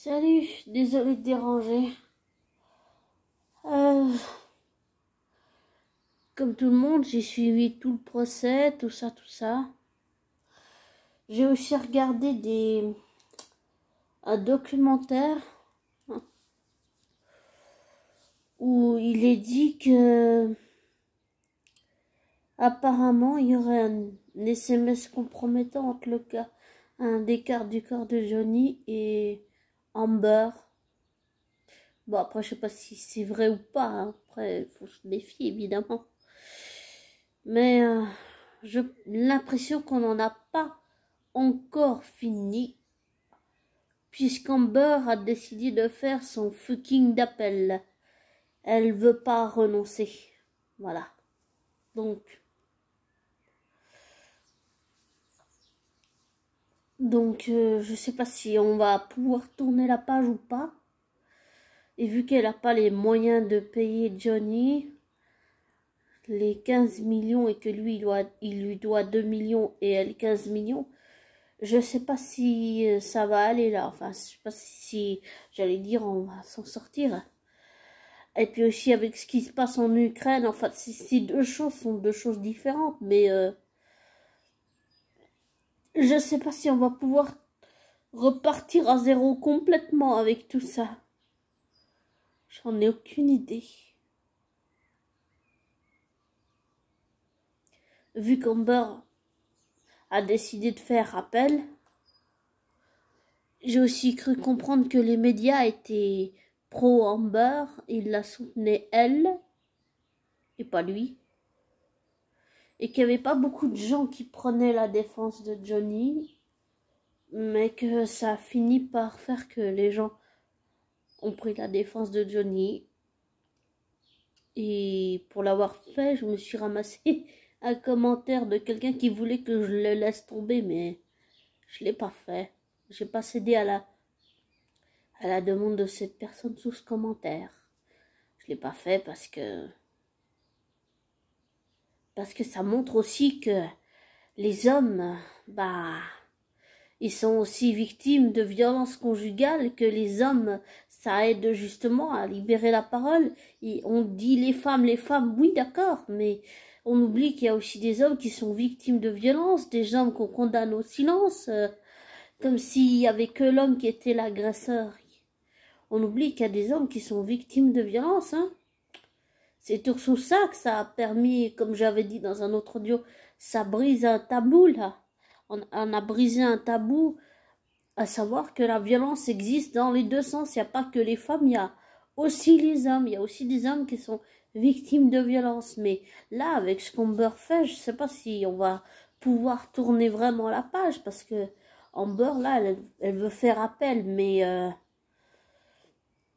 Salut, désolé de déranger. Euh, Comme tout le monde, j'ai suivi tout le procès, tout ça, tout ça. J'ai aussi regardé un documentaire où il est dit que apparemment il y aurait un SMS compromettant entre un des gardes du corps de Johnny et Amber. Bon, après, je sais pas si c'est vrai ou pas, hein. Après, faut se méfier, évidemment. Mais j'ai l'impression qu'on n'en a pas encore fini, puisqu'Amber a décidé de faire son fucking d'appel. Elle veut pas renoncer. Voilà. Donc, je sais pas si on va pouvoir tourner la page ou pas. Et vu qu'elle n'a pas les moyens de payer Johnny les 15 millions et que lui, il lui doit 2 millions et elle 15 millions, je sais pas si ça va aller là. Enfin, je sais pas si j'allais dire on va s'en sortir. Et puis aussi avec ce qui se passe en Ukraine, enfin, ces deux choses sont deux choses différentes. Mais je sais pas si on va pouvoir repartir à zéro complètement avec tout ça. J'en ai aucune idée. Vu qu'Amber a décidé de faire appel, j'ai aussi cru comprendre que les médias étaient pro-Amber, ils la soutenaient elle, et pas lui. Et qu'il n'y avait pas beaucoup de gens qui prenaient la défense de Johnny, mais que ça a fini par faire que les gens ont pris la défense de Johnny. Et pour l'avoir fait, je me suis ramassé un commentaire de quelqu'un qui voulait que je le laisse tomber, mais je ne l'ai pas fait. J'ai pas cédé à la demande de cette personne sous ce commentaire. Je l'ai pas fait parce que ça montre aussi que les hommes, ils sont aussi victimes de violences conjugales, que les hommes, ça aide justement à libérer la parole. Et on dit les femmes, oui d'accord, mais on oublie qu'il y a aussi des hommes qui sont victimes de violences, des hommes qu'on condamne au silence, comme s'il y avait que l'homme qui était l'agresseur. On oublie qu'il y a des hommes qui sont victimes de violences, hein. C'est tout ça que ça a permis, comme j'avais dit dans un autre audio, ça brise un tabou là. On a brisé un tabou, à savoir que la violence existe dans les deux sens. Il n'y a pas que les femmes, il y a aussi les hommes. Il y a aussi des hommes qui sont victimes de violence. Mais là, avec ce qu'Amber fait, je ne sais pas si on va pouvoir tourner vraiment la page, parce que Amber, là, elle veut faire appel, mais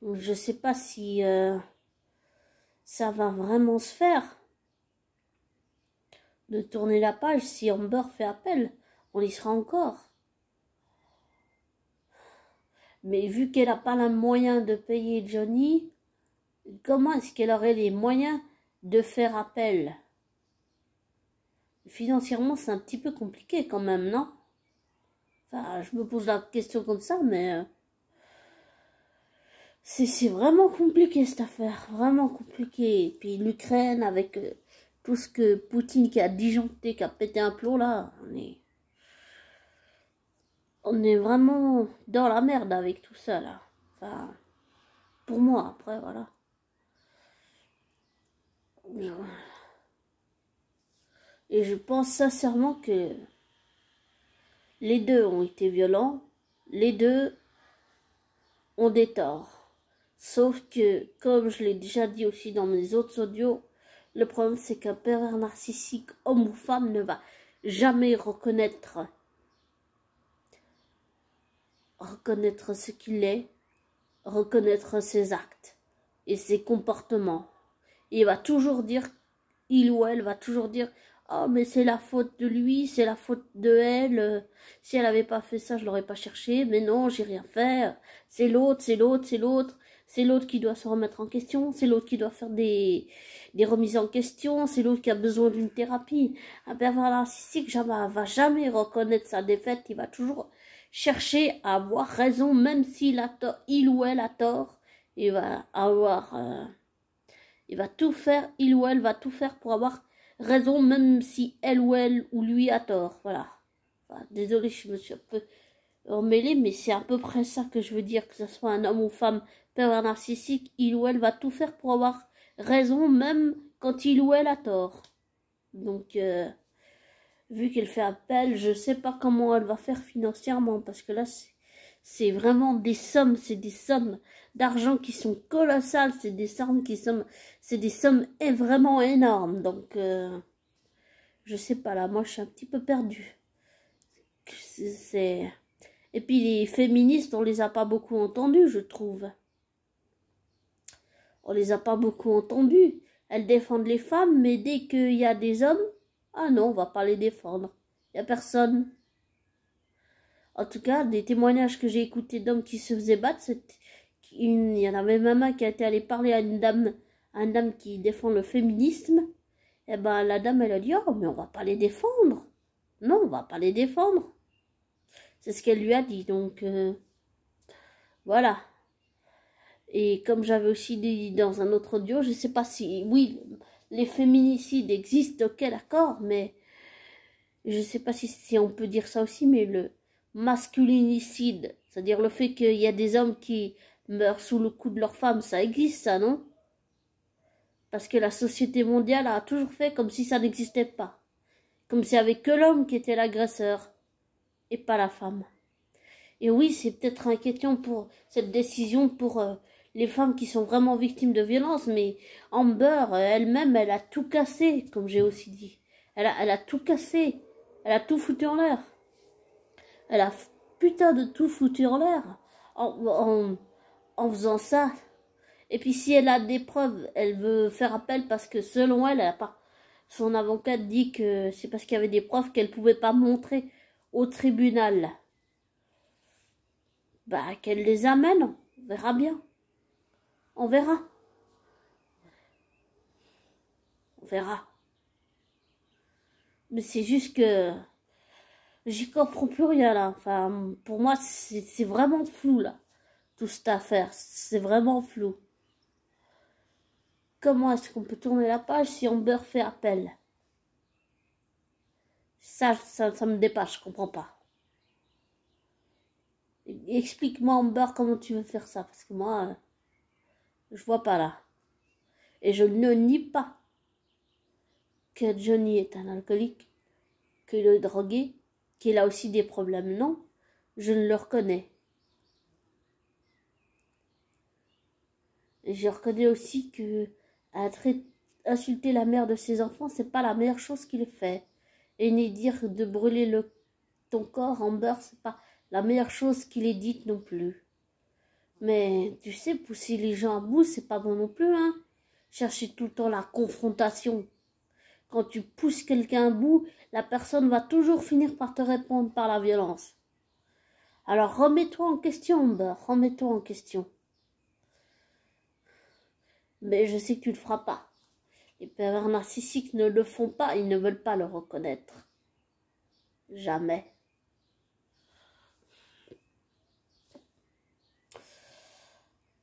je ne sais pas si ça va vraiment se faire de tourner la page. Si Amber fait appel, on y sera encore. Mais vu qu'elle n'a pas les moyens de payer Johnny, comment est-ce qu'elle aurait les moyens de faire appel? Financièrement, c'est un petit peu compliqué quand même, non? Enfin, je me pose la question comme ça, mais c'est vraiment compliqué cette affaire, vraiment compliqué. Et puis l'Ukraine avec tout ce que Poutine qui a disjoncté, qui a pété un plomb là, on est vraiment dans la merde avec tout ça là. Enfin, pour moi, après voilà. Et je pense sincèrement que les deux ont été violents, les deux ont des torts. Sauf que, comme je l'ai déjà dit aussi dans mes autres audios, le problème c'est qu'un pervers narcissique, homme ou femme, ne va jamais reconnaître ce qu'il est, reconnaître ses actes et ses comportements. Il va toujours dire, il ou elle va toujours dire, oh mais c'est la faute de lui, c'est la faute de elle, si elle n'avait pas fait ça je l'aurais pas cherché, mais non j'ai rien fait, c'est l'autre, c'est l'autre, c'est l'autre. C'est l'autre qui doit se remettre en question, c'est l'autre qui doit faire des remises en question, c'est l'autre qui a besoin d'une thérapie. Un pervers narcissique va jamais reconnaître sa défaite, il va toujours chercher à avoir raison, même s'il a tort, il ou elle a tort, il va il va tout faire, il ou elle va tout faire pour avoir raison, même si elle ou lui a tort, voilà. Enfin, désolée, je me suis un peu emmêlée, mais c'est à peu près ça que je veux dire, que ce soit un homme ou femme pervers narcissique, il ou elle va tout faire pour avoir raison, même quand il ou elle a tort. Donc, vu qu'elle fait appel, je sais pas comment elle va faire financièrement, parce que là, c'est vraiment des sommes, c'est des sommes d'argent qui sont colossales, c'est des sommes vraiment énormes. Donc, je sais pas, là, moi, je suis un petit peu perdue. Et puis, les féministes, on les a pas beaucoup entendus, je trouve. On les a pas beaucoup entendus. Elles défendent les femmes, mais dès qu'il y a des hommes, ah non, on va pas les défendre. Il y a personne. En tout cas, des témoignages que j'ai écoutés d'hommes qui se faisaient battre, il y en avait même un qui a été allé parler à une dame qui défend le féminisme. Et ben la dame, elle a dit, oh, mais on va pas les défendre. Non, on va pas les défendre. C'est ce qu'elle lui a dit, donc voilà. Et comme j'avais aussi dit dans un autre audio, je sais pas si, oui, les féminicides existent, ok, d'accord, mais je sais pas si on peut dire ça aussi, mais le masculinicide, c'est-à-dire le fait qu'il y a des hommes qui meurent sous le coup de leur femme, ça existe, ça, non? Parce que la société mondiale a toujours fait comme si ça n'existait pas. Comme s'il n'y avait que l'homme qui était l'agresseur, et pas la femme. Et oui, c'est peut-être inquiétant pour cette décision pour les femmes qui sont vraiment victimes de violences, mais Amber, elle-même, elle a tout cassé, comme j'ai aussi dit. Elle a tout cassé. Elle a tout foutu en l'air. Elle a putain de tout foutu en l'air en faisant ça. Et puis si elle a des preuves, elle veut faire appel parce que selon elle, son avocate dit que c'est parce qu'il y avait des preuves qu'elle pouvait pas montrer au tribunal. Bah qu'elle les amène, on verra bien. On verra. On verra. Mais c'est juste que j'y comprends plus rien là. Enfin, pour moi, c'est vraiment flou là. Toute cette affaire, c'est vraiment flou. Comment est-ce qu'on peut tourner la page si Amber fait appel? Ça me dépasse, je comprends pas. Explique-moi Amber comment tu veux faire ça, parce que moi, je vois pas là. Et je ne nie pas que Johnny est un alcoolique, qu'il est drogué, qu'il a aussi des problèmes. Non, je ne le reconnais. Et je reconnais aussi que insulter la mère de ses enfants, c'est pas la meilleure chose qu'il fait. Et ni dire de brûler ton corps en beurre, c'est pas la meilleure chose qu'il ait dite non plus. Mais tu sais, pousser les gens à bout, c'est pas bon non plus, hein. Chercher tout le temps la confrontation. Quand tu pousses quelqu'un à bout, la personne va toujours finir par te répondre par la violence. Alors remets-toi en question, Amber, remets-toi en question. Mais je sais que tu le feras pas. Les pervers narcissiques ne le font pas, ils ne veulent pas le reconnaître. Jamais.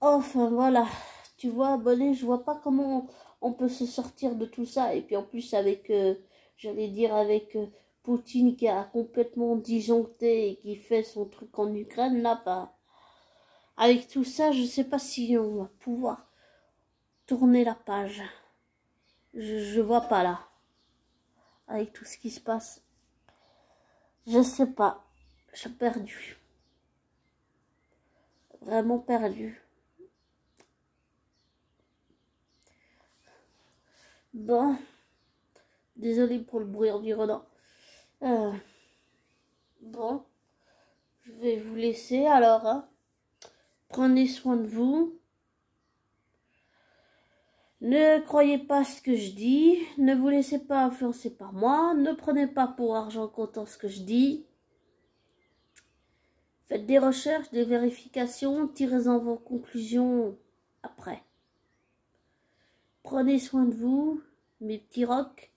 Enfin voilà, tu vois, abonné, je vois pas comment on peut se sortir de tout ça. Et puis en plus avec, j'allais dire avec Poutine qui a complètement disjoncté et qui fait son truc en Ukraine, là, bah, avec tout ça, je sais pas si on va pouvoir tourner la page. Je vois pas là, avec tout ce qui se passe. Je sais pas, je suis perdue. Vraiment perdue. Bon, désolée pour le bruit environnant. Bon, je vais vous laisser alors. Hein. Prenez soin de vous. Ne croyez pas ce que je dis. Ne vous laissez pas influencer par moi. Ne prenez pas pour argent comptant ce que je dis. Faites des recherches, des vérifications. Tirez-en vos conclusions après. Prenez soin de vous, mes petits rocs.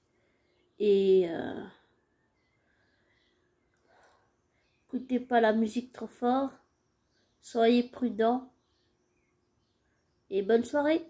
Et Écoutez pas la musique trop fort. Soyez prudents. Et bonne soirée.